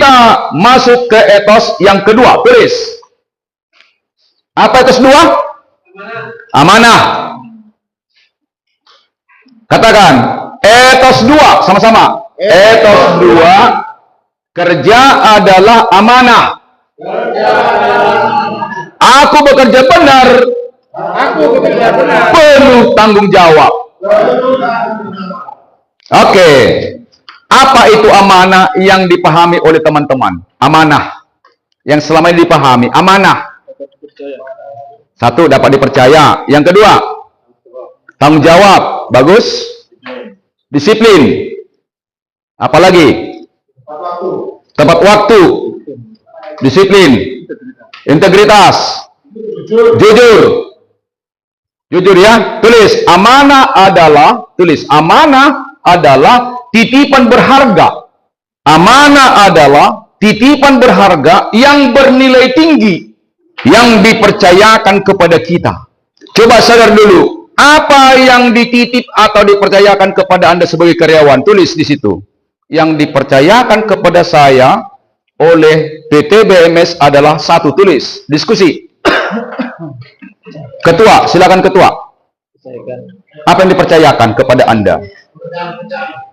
Kita masuk ke etos yang kedua. Tulis. Apa etos dua? Amanah. Katakan. Etos dua. Sama-sama. Etos dua. Kerja adalah amanah. Aku bekerja benar. Penuh tanggung jawab. Oke. Apa itu amanah yang dipahami oleh teman-teman? Amanah. Yang selama ini dipahami. Amanah. Satu, dapat dipercaya. Yang kedua, tanggung jawab. Bagus. Disiplin. Apalagi? Tepat waktu. Disiplin. Integritas. Jujur. Jujur ya. Tulis. Amanah adalah. Tulis. Amanah adalah titipan berharga. Amanah adalah titipan berharga yang bernilai tinggi yang dipercayakan kepada kita. Coba sadar dulu, apa yang dititip atau dipercayakan kepada Anda sebagai karyawan? Tulis di situ. Yang dipercayakan kepada saya oleh PT BMS adalah satu. Tulis. Diskusi. Ketua, silakan ketua. Apa yang dipercayakan kepada Anda?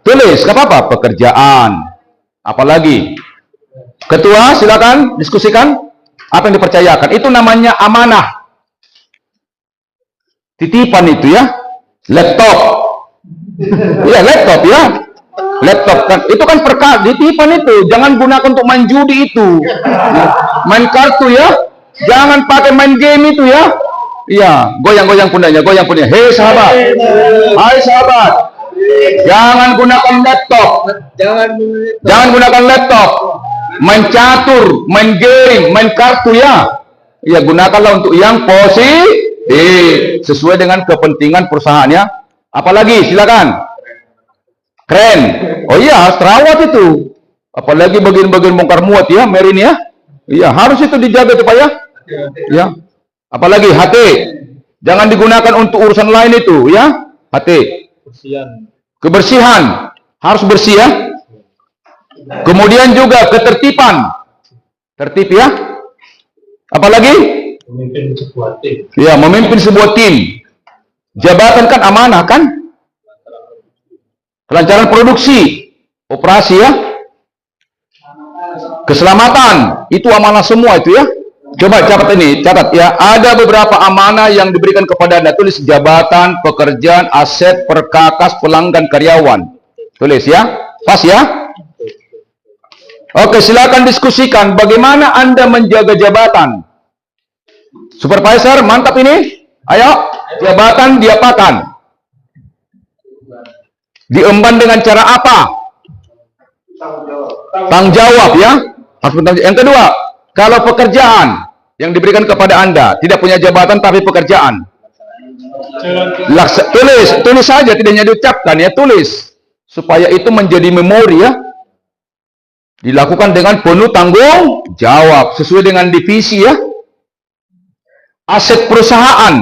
Tulis, gak apa-apa. Pekerjaan. Apalagi? Ketua, silakan diskusikan. Apa yang dipercayakan? Itu namanya amanah. Titipan itu ya. Laptop. Ya, laptop ya. Laptop kan. Itu kan titipan itu. Jangan gunakan untuk main judi itu. Main kartu ya. Jangan pakai main game itu ya. Iya, goyang-goyang pundaknya, goyang pundaknya. Hei sahabat. Hai sahabat. Jangan gunakan laptop. Jangan gunakan laptop. Main catur, main game, main kartu ya. Ya, gunakanlah untuk yang positif sesuai dengan kepentingan perusahaan ya. Apalagi silakan. Keren. Oh iya, harus terawat itu. Apalagi bagian-bagian bongkar muat ya, Merin ya. Iya, harus itu dijaga tuh Pak ya. Ya. Apalagi HT. Jangan digunakan untuk urusan lain itu ya. HT. Kebersihan. Harus bersih ya. Kemudian juga ketertiban. Tertib ya. Apalagi? Memimpin sebuah tim. Ya, memimpin sebuah tim. Jabatan kan amanah kan? Kelancaran produksi, operasi ya. Keselamatan, itu amanah semua itu ya. Coba catat ini, catat ya. Ada beberapa amanah yang diberikan kepada Anda. Tulis jabatan, pekerjaan, aset, perkakas, pelanggan, karyawan. Tulis ya. Pas ya. Oke, silakan diskusikan bagaimana Anda menjaga jabatan. Supervisor, mantap ini. Ayo, jabatan diapakan? Diemban dengan cara apa? Tanggung jawab ya. Yang kedua, kalau pekerjaan yang diberikan kepada Anda tidak punya jabatan tapi pekerjaan. Tulis saja, tidak hanya diucapkan ya, tulis supaya itu menjadi memori ya. Dilakukan dengan penuh tanggung jawab sesuai dengan divisi ya. Aset perusahaan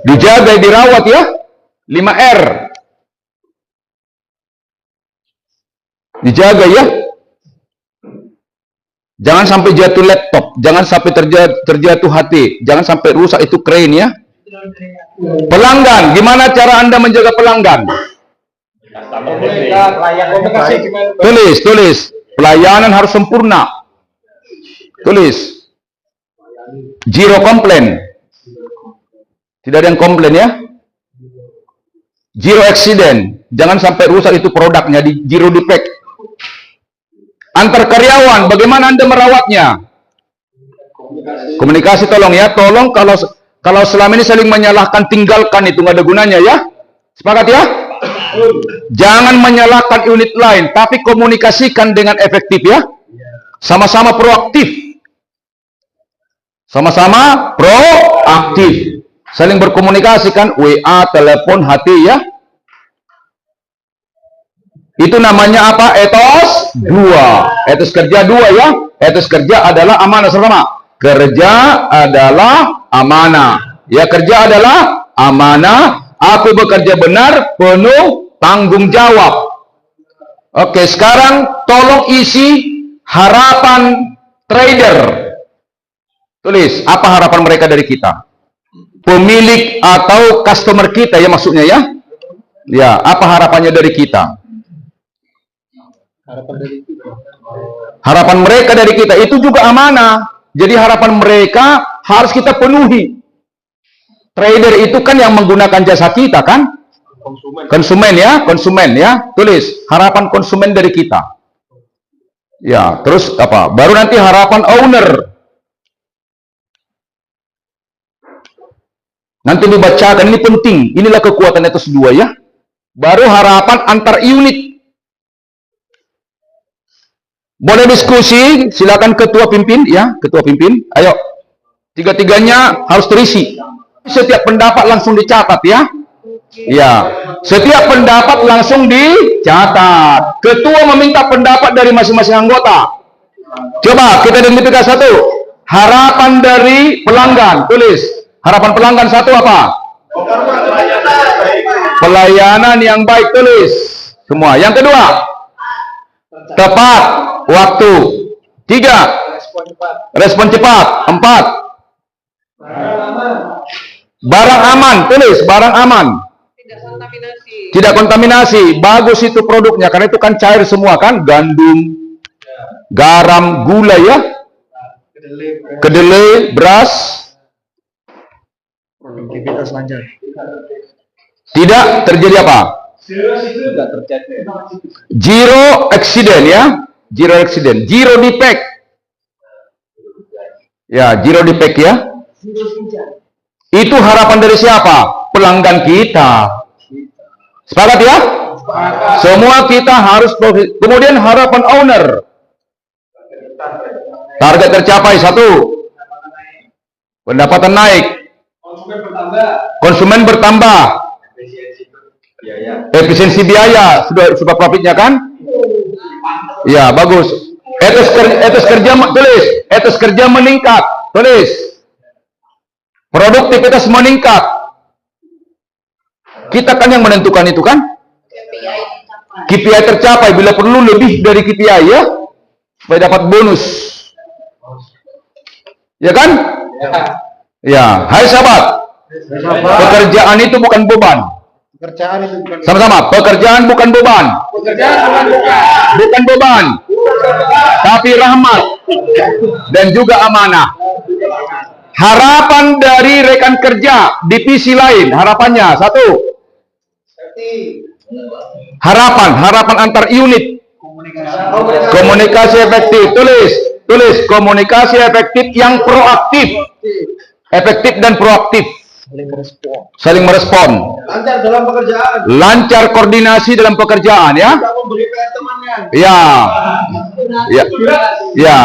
dijaga, dirawat ya. 5R. Dijaga ya. Jangan sampai jatuh laptop, jangan sampai terjatuh HT, jangan sampai rusak itu crane ya. Pelanggan, gimana cara Anda menjaga pelanggan? Tulis. Pelayanan harus sempurna. Tulis. Zero komplain. Tidak ada yang komplain ya. Zero accident. Jangan sampai rusak itu produknya, di zero defect. Antar karyawan, bagaimana Anda merawatnya? Komunikasi tolong ya. Tolong kalau selama ini saling menyalahkan, tinggalkan, itu nggak ada gunanya ya. Sepakat ya? Jangan menyalahkan unit lain, tapi komunikasikan dengan efektif ya. Sama-sama proaktif. Sama-sama proaktif. Saling berkomunikasikan, WA, telepon, HT ya. Itu namanya apa? Etos 2. Etos kerja 2 ya. Etos kerja adalah amanah sama. Kerja adalah amanah. Ya, kerja adalah amanah. Aku bekerja benar, penuh tanggung jawab. Oke, sekarang tolong isi harapan trader. Tulis, apa harapan mereka dari kita? Pemilik atau customer kita ya maksudnya ya? Ya, apa harapannya dari kita? Harapan mereka dari kita itu juga amanah. Jadi harapan mereka harus kita penuhi. Trader itu kan yang menggunakan jasa kita kan? Konsumen ya. Tulis harapan konsumen dari kita. Ya, terus apa? Baru nanti harapan owner. Nanti dibacakan, ini penting. Inilah kekuatan etos 2 ya. Baru harapan antar unit. Boleh diskusi, silakan ketua pimpin ya, ketua pimpin. Ayo. Tiga-tiganya harus terisi. Setiap pendapat langsung dicatat ya. Ya, setiap pendapat langsung dicatat. Ketua meminta pendapat dari masing-masing anggota. Coba kita identifikasi satu. Harapan dari pelanggan. Tulis. Harapan pelanggan satu apa? Pelayanan yang baik. Tulis. Semua. Yang kedua. Tepat waktu. 3. Respon cepat. 4. Barang aman. Tulis. Barang aman. Tidak kontaminasi. Bagus itu produknya, karena itu kan cair semua kan, gandum, garam, gula ya, kedelai, beras. Produktivitas lancar. Tidak terjadi apa? Zero accident ya, zero accident, zero defect. Ya, zero defect ya. Itu harapan dari siapa? Pelanggan kita. Sepakat ya? Semua kita harus profit. Kemudian harapan owner. Target tercapai 1. Pendapatan naik. Konsumen bertambah. Efisiensi biaya. Sudah profitnya kan? Ya, bagus. Etos kerja tulis. Etos kerja meningkat. Tulis. Produktivitas meningkat. Kita kan yang menentukan itu kan? KPI tercapai. Bila perlu lebih dari KPI ya, supaya dapat bonus. Ya kan? Ya. Hai sahabat. Pekerjaan itu bukan beban. Sama-sama. Pekerjaan bukan beban. Bukan beban. Tapi rahmat dan juga amanah. Harapan dari rekan kerja divisi lain. Harapannya 1. Harapan antar unit. Komunikasi efektif. Tulis komunikasi efektif yang proaktif. Efektif dan proaktif. Saling merespon. Lancar dalam pekerjaan. Lancar koordinasi dalam pekerjaan ya. Ya. Ya. Ya.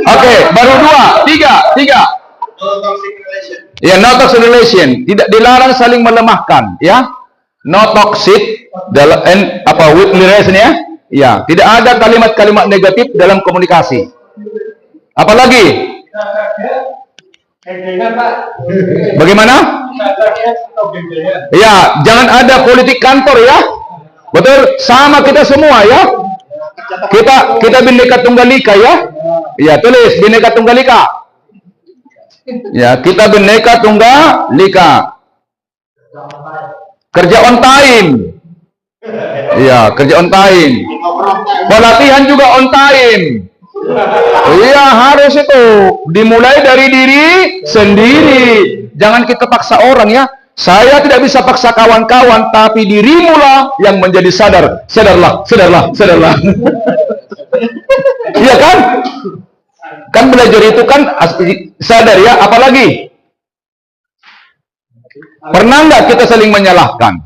Oke, baru 2, 3. Ya, no toxic relation. Tidak dilarang saling melemahkan, ya. No toxic dalam with relation ya. Ya, tidak ada kalimat-kalimat negatif dalam komunikasi. Apalagi? Bagaimana? Ya, jangan ada politik kantor ya. Betul, sama kita semua ya. Kita Bhinneka Tunggal Ika ya. Ya, tulis Bhinneka Tunggal Ika. Ya, kita Bhinneka Tunggal Ika. Kerja on time. Ya, kerja on time. Pelatihan juga on time. Iya, harus itu. Dimulai dari diri sendiri. Jangan kita paksa orang ya. Saya tidak bisa paksa kawan-kawan, tapi dirimulah yang menjadi sadar. Sadarlah. Iya kan? Kan belajar itu kan sadar ya, apalagi? Pernah nggak kita saling menyalahkan?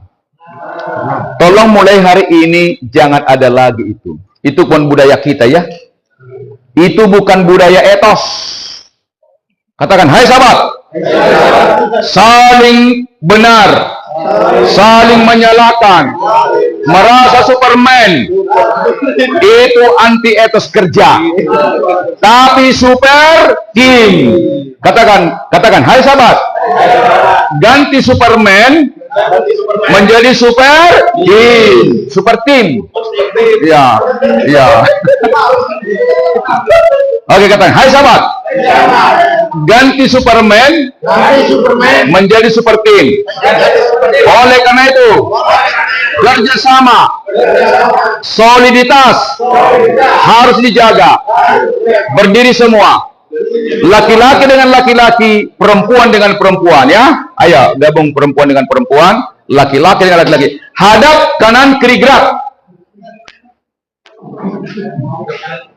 Tolong mulai hari ini jangan ada lagi itu. Itu pun budaya kita ya. Itu bukan budaya etos. Katakan, hai sahabat. Saling benar. Saling menyalahkan. Merasa Superman. Itu anti etos kerja. Tapi super king. Katakan, hai sahabat. Ganti Superman menjadi super team. Ya, ya. Oke, katakan, hai sahabat. Ganti Superman menjadi super team. Oleh karena itu, kerjasama, soliditas harus dijaga. Berdiri semua. Laki-laki dengan laki-laki, perempuan dengan perempuan, ya. Ayo, gabung perempuan dengan perempuan, laki-laki dengan laki-laki. Hadap kanan, kiri gerak.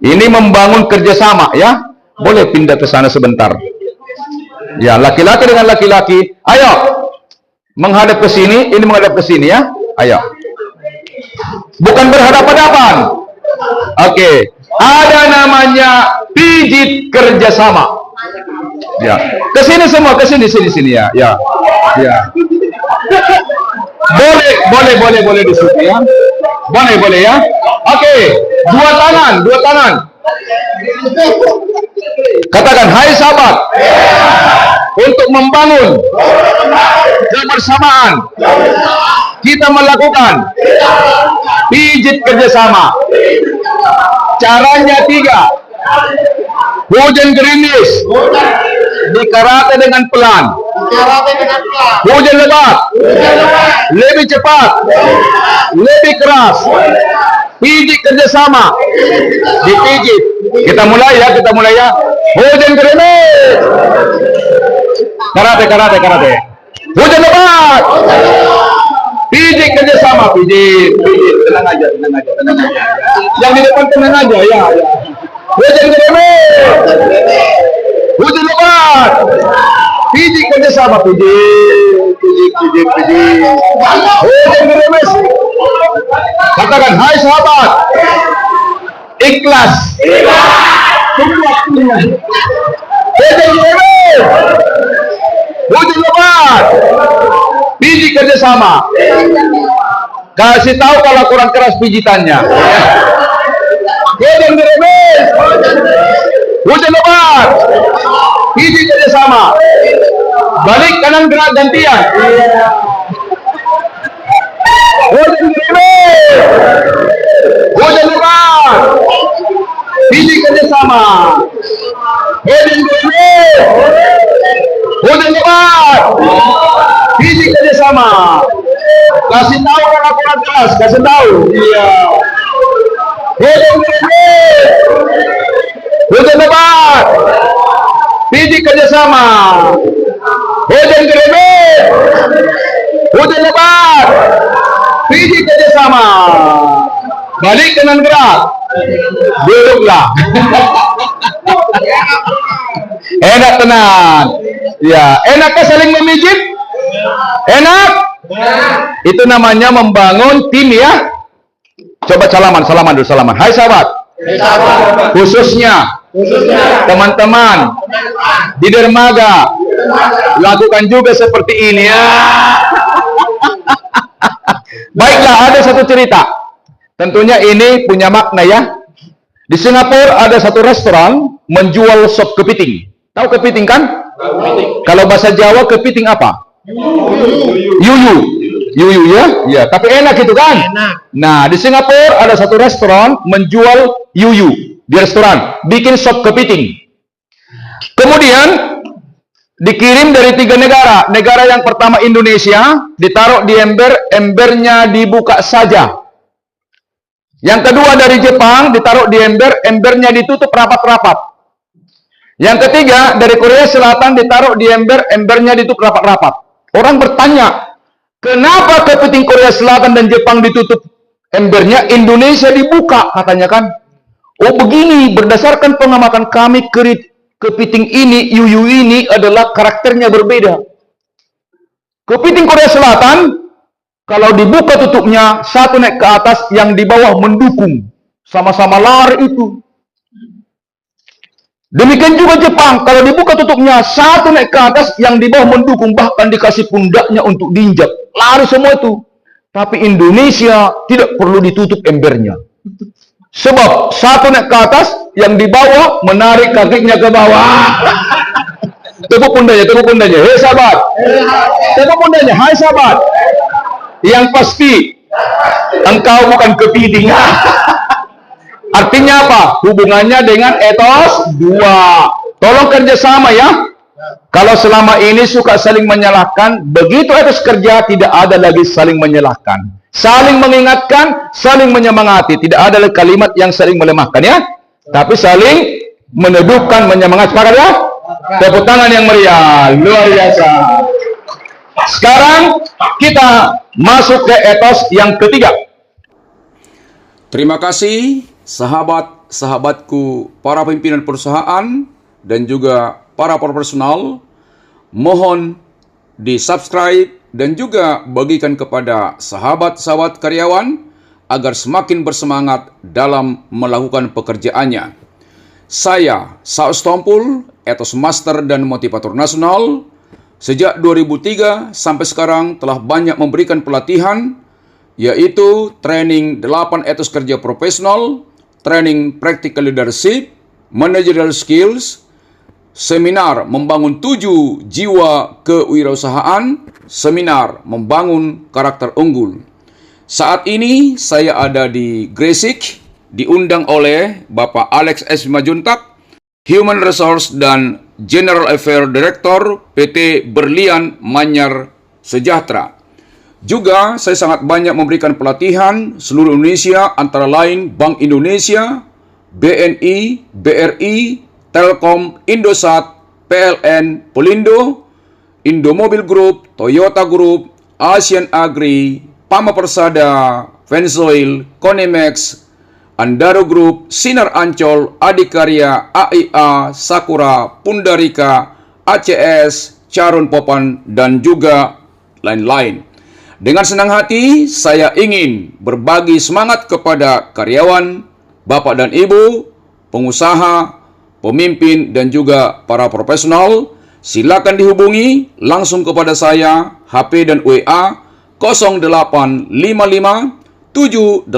Ini membangun kerjasama, ya. Boleh pindah ke sana sebentar. Ya, laki-laki dengan laki-laki. Ayo, menghadap ke sini, ini menghadap ke sini, ya. Ayo. Bukan berhadapan-hadapan. Oke. Ada namanya pijit kerjasama. Ya. Ke sini semua, ke sini, sini, ya. Ya. Ya. Boleh di situ, ya. Boleh, ya. Oke. Dua tangan. Katakan, hai sahabat. Untuk membangun kebersamaan, kita melakukan pijit kerjasama. Caranya 3. Hujan gerimis dikarate dengan pelan. Hujan lebat lebih cepat, lebih keras. Pijit kerjasama, dipijit. Kita mulai ya. Hujan gerimis, karate. Hujan lebat, pijit kerjasama, pijit. Tenang aja. Yang di depan tenang aja, ya. Hujan gerimis, hujan lebat, pijit kerjasama, pijit. Hujan gerimis. Katakan, hai sahabat. Ikhlas. Hujan gerimis, hujan lebat, pijit kerjasama. Kasih tahu kalau kurang keras pijitannya. Hujan gerimis, hujan lebat, pijit kerjasama. Balik kanan gerak gantian. Hujan gerimis, hujan lebat, pijit kerjasama. Hujan gerimis, hujan lebat, pijit kerjasama. Kasih tahu kalau kurang keras, kasih tahu. Iya. Hujan gerimis, hujan lebat, pijit kerjasama. Hujan gerimis, hujan lebat, pijit kerjasama. Balik kanan gerak. Duduklah. Enak tenang. Ya, enakkah saling memijit? Enak? Itu namanya membangun tim, ya. Coba salaman dulu. Hai sahabat. Khususnya teman-teman di dermaga, lakukan juga seperti ini, ya. Baiklah, ada satu cerita. Tentunya ini punya makna, ya. Di Singapura ada satu restoran menjual sop kepiting. Tahu kepiting kan? Kalau bahasa Jawa kepiting apa? Yuyu, ya. Ya, tapi enak itu kan? Nah, di Singapura ada satu restoran menjual yuyu. Di restoran bikin sop kepiting. Kemudian dikirim dari 3 negara. Negara yang pertama Indonesia, ditaruh di ember, embernya dibuka saja. Yang kedua dari Jepang, ditaruh di ember, embernya ditutup rapat-rapat. Yang ketiga dari Korea Selatan, ditaruh di ember, embernya ditutup rapat-rapat. Orang bertanya, kenapa kepiting Korea Selatan dan Jepang ditutup embernya, Indonesia dibuka, katanya kan? Oh begini, berdasarkan pengamatan kami, kepiting ini, yuyu ini adalah karakternya berbeda. Kepiting Korea Selatan, kalau dibuka tutupnya, satu naik ke atas, yang di bawah mendukung. Sama-sama lari itu. Demikian juga Jepang, kalau dibuka tutupnya, satu naik ke atas, yang di bawah mendukung. Bahkan dikasih pundaknya untuk diinjak. Lari semua itu. Tapi Indonesia tidak perlu ditutup embernya. Sebab satu naik ke atas, yang di bawah menarik kakinya ke bawah. Tepuk pundanya, tepuk pundanya. Hei sahabat. Tepuk pundanya, hai sahabat. Yang pasti, engkau bukan kepiting. Artinya apa? Hubungannya dengan etos 2. Tolong kerjasama ya. Kalau selama ini suka saling menyalahkan, begitu etos kerja tidak ada lagi saling menyalahkan. Saling mengingatkan, saling menyemangati. Tidak ada lagi kalimat yang saling melemahkan ya. Tapi saling meneduhkan, menyemangati. Sepakat ya? Tepuk tangan yang meriah. Luar biasa. Sekarang kita masuk ke etos yang ketiga. Terima kasih sahabat-sahabatku, para pimpinan perusahaan dan juga para profesional. Mohon di-subscribe dan juga bagikan kepada sahabat-sahabat karyawan agar semakin bersemangat dalam melakukan pekerjaannya. Saya, Saus Tompul, Etos Master dan Motivator Nasional, sejak 2003 sampai sekarang telah banyak memberikan pelatihan, yaitu training 8 etos kerja profesional, training practical leadership, managerial skills, seminar membangun 7 jiwa kewirausahaan, seminar membangun karakter unggul. Saat ini saya ada di Gresik, diundang oleh Bapak Alex S. Majuntak, Human Resource dan General Affairs Director PT Berlian Manyar Sejahtera. Juga saya sangat banyak memberikan pelatihan seluruh Indonesia, antara lain Bank Indonesia, BNI, BRI, Telkom, Indosat, PLN, Pelindo, Indomobil Group, Toyota Group, Asian Agri, Pama Persada, Vensoil, Konimex, Andaro Group, Sinar Ancol, Adikarya, AIA, Sakura, Pundarika, ACS, Charun Popan, dan juga lain-lain. Dengan senang hati, saya ingin berbagi semangat kepada karyawan, Bapak dan Ibu, pengusaha, pemimpin, dan juga para profesional. Silakan dihubungi langsung kepada saya, HP dan WA 0855 789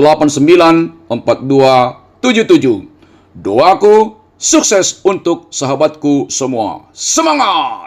4277. Doaku sukses untuk sahabatku semua. Semangat!